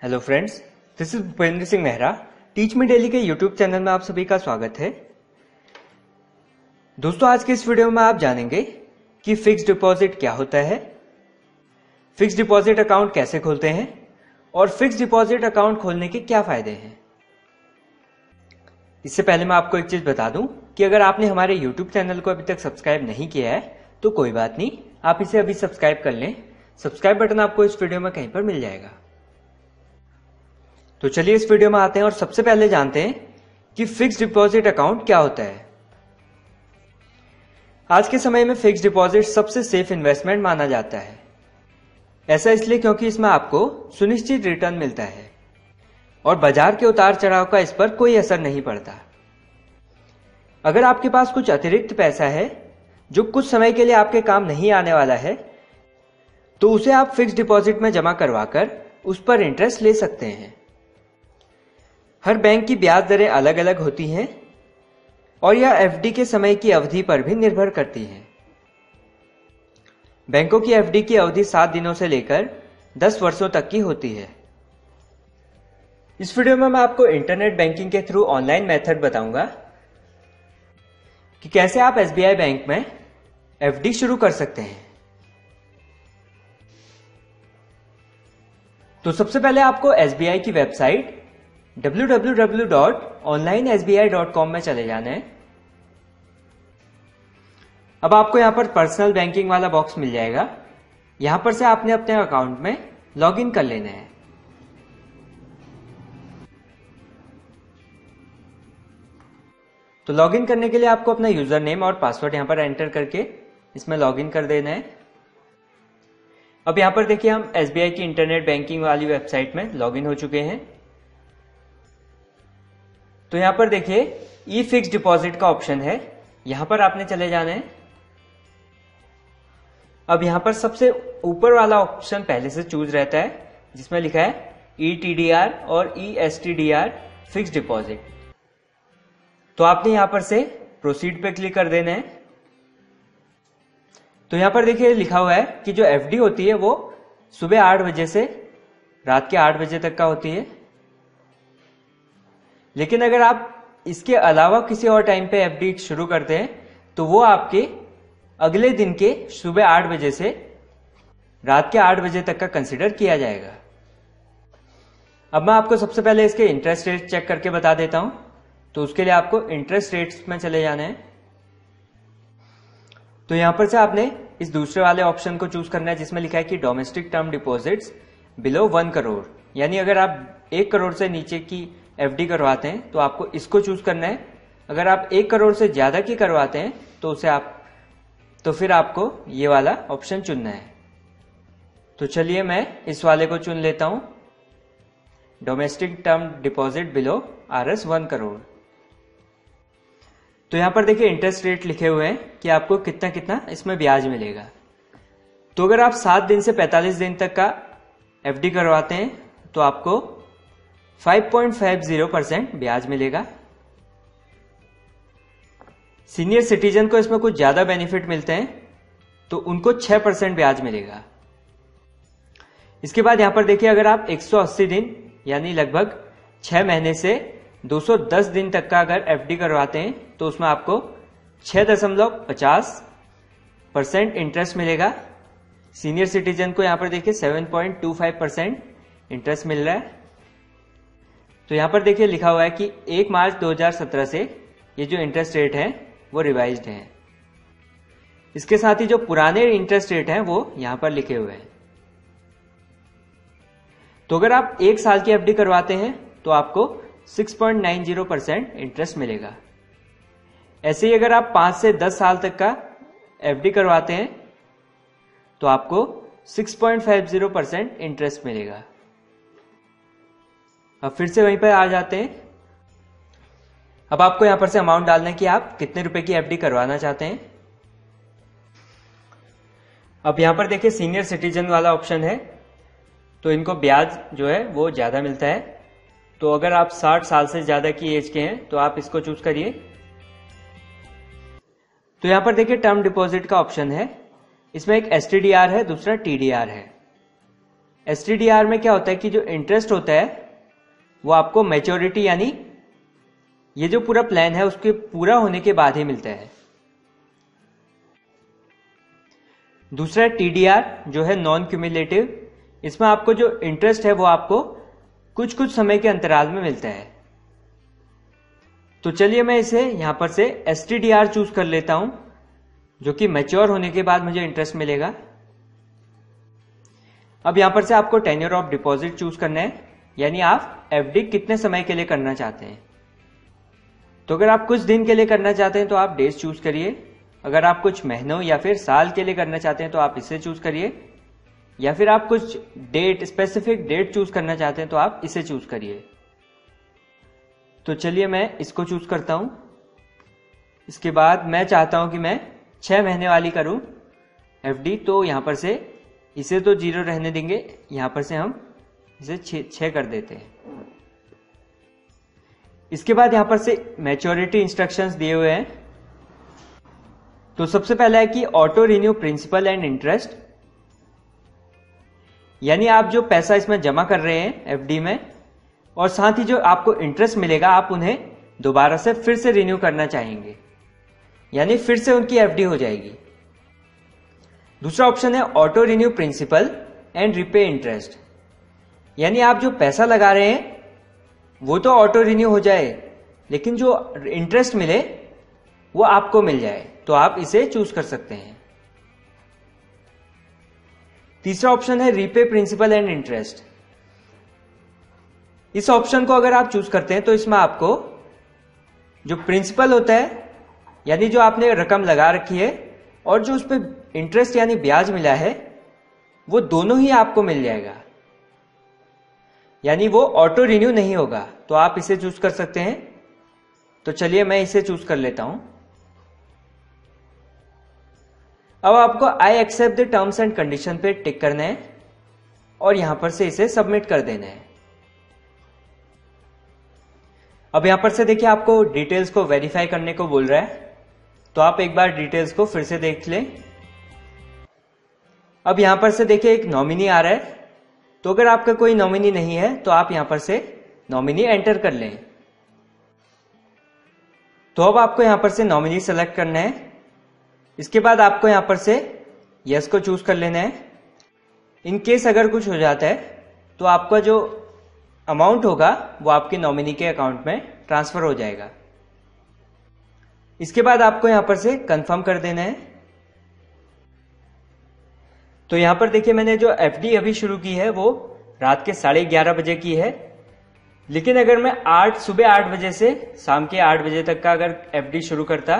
Hello friends, this is Bhupendra Singh Mehra. Teach me daily के YouTube channel में आप सभी का स्वागत है। दोस्तों, आज के इस वीडियो में आप जानेंगे कि फिक्स्ड डिपॉजिट क्या होता है, फिक्स्ड डिपॉजिट अकाउंट कैसे खोलते हैं और फिक्स्ड डिपॉजिट अकाउंट खोलने के क्या फायदे हैं। इससे पहले मैं आपको एक चीज बता दूं कि अगर आपने हमारे यूट्यूब चैनल को अभी तक सब्सक्राइब नहीं किया है तो कोई बात नहीं, आप इसे अभी सब्सक्राइब कर लें। सब्सक्राइब बटन आपको इस वीडियो में कहीं पर मिल जाएगा। तो चलिए इस वीडियो में आते हैं और सबसे पहले जानते हैं कि फिक्स्ड डिपॉजिट अकाउंट क्या होता है। आज के समय में फिक्स्ड डिपॉजिट सबसे सेफ इन्वेस्टमेंट माना जाता है। ऐसा इसलिए क्योंकि इसमें आपको सुनिश्चित रिटर्न मिलता है और बाजार के उतार चढ़ाव का इस पर कोई असर नहीं पड़ता। अगर आपके पास कुछ अतिरिक्त पैसा है जो कुछ समय के लिए आपके काम नहीं आने वाला है, तो उसे आप फिक्स्ड डिपॉजिट में जमा करवाकर उस पर इंटरेस्ट ले सकते हैं। हर बैंक की ब्याज दरें अलग अलग होती हैं और यह एफडी के समय की अवधि पर भी निर्भर करती हैं। बैंकों की एफडी की अवधि 7 दिनों से लेकर 10 वर्षों तक की होती है। इस वीडियो में मैं आपको इंटरनेट बैंकिंग के थ्रू ऑनलाइन मेथड बताऊंगा कि कैसे आप एसबीआई बैंक में एफडी शुरू कर सकते हैं। तो सबसे पहले आपको एसबीआई की वेबसाइट www.onlinesbi.com में चले जाना है। अब आपको यहां पर पर्सनल बैंकिंग वाला बॉक्स मिल जाएगा। यहां पर से आपने अपने अकाउंट में लॉग इन कर लेना है। तो लॉग इन करने के लिए आपको अपना यूजर नेम और पासवर्ड यहां पर एंटर करके इसमें लॉग इन कर देना है। अब यहां पर देखिए, हम एसबीआई की इंटरनेट बैंकिंग वाली वेबसाइट में लॉग इन हो चुके हैं। तो यहां पर देखिए ई फिक्स डिपॉजिट का ऑप्शन है, यहां पर आपने चले जाना है। अब यहां पर सबसे ऊपर वाला ऑप्शन पहले से चूज रहता है जिसमें लिखा है ईटीडीआर और ईएसटीडीआर फिक्स डिपॉजिट। तो आपने यहां पर से प्रोसीड पे क्लिक कर देना है। तो यहां पर देखिए लिखा हुआ है कि जो एफडी होती है वो सुबह 8 बजे से रात के 8 बजे तक का होती है। लेकिन अगर आप इसके अलावा किसी और टाइम पे एफडी शुरू करते हैं तो वो आपके अगले दिन के सुबह 8 बजे से रात के 8 बजे तक का कंसिडर किया जाएगा। अब मैं आपको सबसे पहले इसके इंटरेस्ट रेट चेक करके बता देता हूं। तो उसके लिए आपको इंटरेस्ट रेट्स में चले जाना है। तो यहां पर से आपने इस दूसरे वाले ऑप्शन को चूज करना है जिसमें लिखा है कि domestic term deposits below 1 crore, यानी अगर आप 1 करोड़ से नीचे की एफडी करवाते हैं तो आपको इसको चूज करना है। अगर आप 1 करोड़ से ज्यादा की करवाते हैं तो फिर आपको ये वाला ऑप्शन चुनना है। तो चलिए मैं इस वाले को चुन लेता हूं, domestic term deposit below RS 1 crore. तो यहां पर देखिए इंटरेस्ट रेट लिखे हुए हैं कि आपको कितना कितना इसमें ब्याज मिलेगा। तो अगर आप 7 दिन से 45 दिन तक का एफडी करवाते हैं तो आपको 5.50% ब्याज मिलेगा। सीनियर सिटीजन को इसमें कुछ ज्यादा बेनिफिट मिलते हैं तो उनको 6% ब्याज मिलेगा। इसके बाद यहां पर देखिए, अगर आप 180 दिन यानी लगभग 6 महीने से 210 दिन तक का अगर एफडी करवाते हैं तो उसमें आपको 6.50% इंटरेस्ट मिलेगा। सीनियर सिटीजन को यहां पर देखिए 7.25% इंटरेस्ट मिल रहा है। तो यहां पर देखिए लिखा हुआ है कि 1 मार्च 2017 से ये जो इंटरेस्ट रेट है वो रिवाइज्ड है। इसके साथ ही जो पुराने इंटरेस्ट रेट हैं वो यहां पर लिखे हुए हैं। तो अगर आप 1 साल की एफडी करवाते हैं तो आपको 6.90% इंटरेस्ट मिलेगा। ऐसे ही अगर आप 5 से 10 साल तक का एफडी करवाते हैं तो आपको 6.50% इंटरेस्ट मिलेगा। अब फिर से वहीं पर आ जाते हैं। अब आपको यहां पर से अमाउंट डालना है कि आप कितने रुपए की एफडी करवाना चाहते हैं। अब यहां पर देखिए सीनियर सिटीजन वाला ऑप्शन है, तो इनको ब्याज जो है वो ज्यादा मिलता है। तो अगर आप 60 साल से ज्यादा की एज के हैं तो आप इसको चूज करिए। तो यहां पर देखिए टर्म डिपॉजिट का ऑप्शन है, इसमें एक एसटीडीआर है, दूसरा टीडीआर है। STDR में क्या होता है कि जो इंटरेस्ट होता है वो आपको मैच्योरिटी यानी ये जो पूरा प्लान है उसके पूरा होने के बाद ही मिलता है। दूसरा TDR जो है नॉन क्यूमुलेटिव, इसमें आपको जो इंटरेस्ट है वो आपको कुछ कुछ समय के अंतराल में मिलता है। तो चलिए मैं इसे यहां पर से STDR चूज कर लेता हूं जो कि मैच्योर होने के बाद मुझे इंटरेस्ट मिलेगा। अब यहां पर से आपको टेन्योर ऑफ डिपॉजिट चूज करना है, यानी आप FD कितने समय के लिए करना चाहते हैं। तो अगर आप कुछ दिन के लिए करना चाहते हैं तो आप डेज चूज करिए, अगर आप कुछ महीनों या फिर साल के लिए करना चाहते हैं तो आप इसे चूज करिए, या फिर आप कुछ डेट स्पेसिफिक डेट चूज करना चाहते हैं तो आप इसे चूज करिए। तो चलिए मैं इसको चूज करता हूं। इसके बाद मैं चाहता हूं कि मैं 6 महीने वाली करूं FD, तो यहां पर से इसे तो 0 रहने देंगे, यहां पर से हम इसे 6 कर देते हैं। इसके बाद यहां पर से मैच्योरिटी इंस्ट्रक्शंस दिए हुए हैं। तो सबसे पहला है कि auto renew principal and interest, यानी आप जो पैसा इसमें जमा कर रहे हैं FD में और साथ ही जो आपको इंटरेस्ट मिलेगा आप उन्हें दोबारा से फिर से रिन्यू करना चाहेंगे, यानी फिर से उनकी FD हो जाएगी। दूसरा ऑप्शन है auto renew principal and repay interest, यानी आप जो पैसा लगा रहे हैं वो तो ऑटो रिन्यू हो जाए लेकिन जो इंटरेस्ट मिले वो आपको मिल जाए, तो आप इसे चूज कर सकते हैं। तीसरा ऑप्शन है रीपे प्रिंसिपल एंड इंटरेस्ट। इस ऑप्शन को अगर आप चूज करते हैं तो इसमें आपको जो प्रिंसिपल होता है यानी जो आपने रकम लगा रखी है और जो उस पर इंटरेस्ट यानी ब्याज मिला है वो दोनों ही आपको मिल जाएगा, यानी वो ऑटो रिन्यू नहीं होगा, तो आप इसे चूज कर सकते हैं। तो चलिए मैं इसे चूज कर लेता हूं। अब आपको I accept the terms and condition पे टिक करना है और यहां पर से इसे सबमिट कर देना है। अब यहां पर से देखिए आपको डिटेल्स को वेरीफाई करने को बोल रहा है, तो आप एक बार डिटेल्स को फिर से देख लें। अब यहां पर से देखिए एक नॉमिनी आ रहा है, तो अगर आपका कोई नॉमिनी नहीं है तो आप यहां पर से नॉमिनी एंटर कर लें। तो अब आपको यहां पर से नॉमिनी सेलेक्ट करना है। इसके बाद आपको यहां पर से यस को चूज कर लेना है। इन केस अगर कुछ हो जाता है तो आपका जो अमाउंट होगा वो आपके नॉमिनी के अकाउंट में ट्रांसफर हो जाएगा। इसके बाद आपको यहां पर से कंफर्म कर देना है। तो यहां पर देखिए मैंने जो FD अभी शुरू की है वो रात के 11:30 बजे की है, लेकिन अगर मैं सुबह 8 बजे से शाम के 8 बजे तक का अगर FD शुरू करता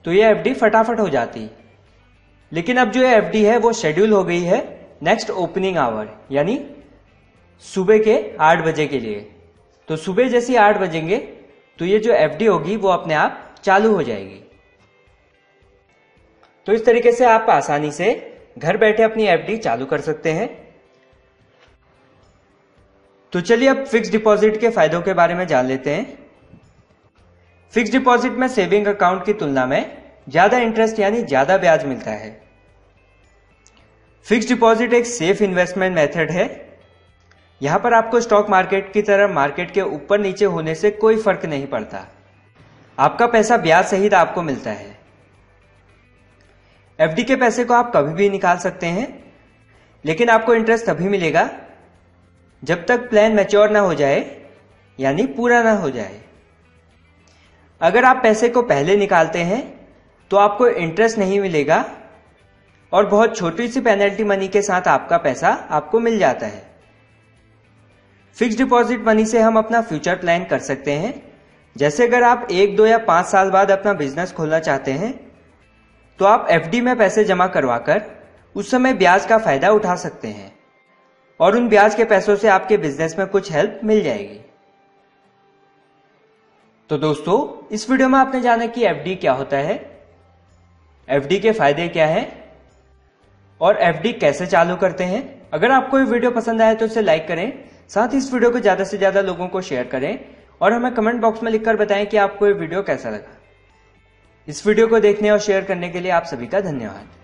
तो ये FD फटाफट हो जाती। लेकिन अब जो FD है वो शेड्यूल हो गई है नेक्स्ट ओपनिंग आवर, यानी सुबह के 8 बजे के लिए। तो सुबह जैसे 8 बजेंगे तो ये जो FD होगी वो अपने आप चालू हो जाएगी। तो इस तरीके से आप आसानी से घर बैठे अपनी FD चालू कर सकते हैं। तो चलिए अब फिक्स डिपॉजिट के फायदों के बारे में जान लेते हैं। फिक्स डिपॉजिट में सेविंग अकाउंट की तुलना में ज्यादा इंटरेस्ट यानी ज्यादा ब्याज मिलता है। फिक्स डिपॉजिट एक सेफ इन्वेस्टमेंट मेथड है। यहां पर आपको स्टॉक मार्केट की तरह मार्केट के ऊपर नीचे होने से कोई फर्क नहीं पड़ता, आपका पैसा ब्याज सहित आपको मिलता है। FD के पैसे को आप कभी भी निकाल सकते हैं, लेकिन आपको इंटरेस्ट तभी मिलेगा जब तक प्लान मैच्योर ना हो जाए, यानी पूरा ना हो जाए। अगर आप पैसे को पहले निकालते हैं तो आपको इंटरेस्ट नहीं मिलेगा और बहुत छोटी सी पेनल्टी मनी के साथ आपका पैसा आपको मिल जाता है। फिक्स डिपॉजिट मनी से हम अपना फ्यूचर प्लान कर सकते हैं। जैसे अगर आप 1, 2 या 5 साल बाद अपना बिजनेस खोलना चाहते हैं तो आप FD में पैसे जमा करवाकर उस समय ब्याज का फायदा उठा सकते हैं और उन ब्याज के पैसों से आपके बिजनेस में कुछ हेल्प मिल जाएगी। तो दोस्तों, इस वीडियो में आपने जाना कि FD क्या होता है, FD के फायदे क्या हैं और FD कैसे चालू करते हैं। अगर आपको ये वीडियो पसंद आए तो इसे लाइक करें, साथ ही इस वीडियो को ज्यादा से ज्यादा लोगों को शेयर करें और हमें कमेंट बॉक्स में लिखकर बताएं कि आपको ये वीडियो कैसा लगा। इस वीडियो को देखने और शेयर करने के लिए आप सभी का धन्यवाद।